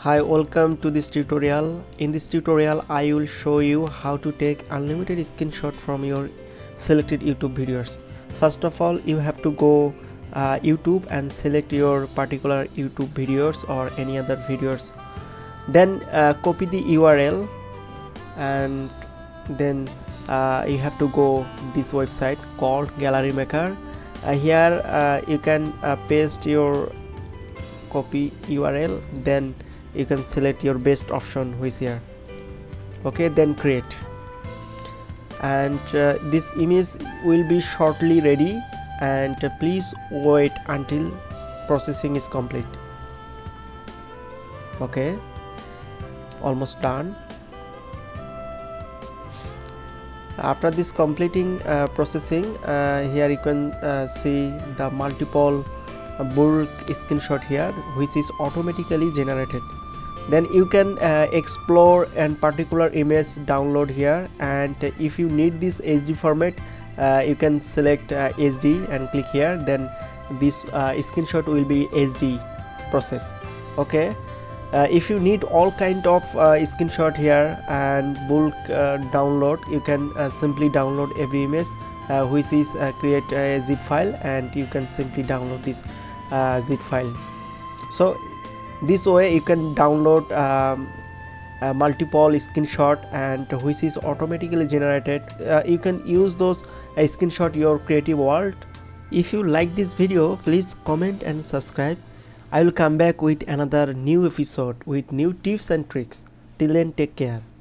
Hi, welcome to this tutorial. In this tutorial I will show you how to take unlimited screenshot from your selected YouTube videos. First of all, you have to go YouTube and select your particular YouTube videos or any other videos. Then copy the URL and then you have to go this website called Gallery Maker. Here you can paste your copy URL, then you can select your best option which here. Okay, then create, and this image will be shortly ready, and please wait until processing is complete. Okay, almost done. After this completing processing, here you can see the multiple bulk screenshot here which is automatically generated. Then you can explore and particular image download here, and if you need this HD format, you can select HD and click here. Then this screenshot will be HD process. Okay, if you need all kind of screenshot here and bulk download, you can simply download every image which is create a zip file, and you can simply download this zip file. So this way you can download multiple screenshot and which is automatically generated. You can use those screenshot your creative world. If you like this video, please comment and subscribe. I will come back with another new episode with new tips and tricks. Till then, take care.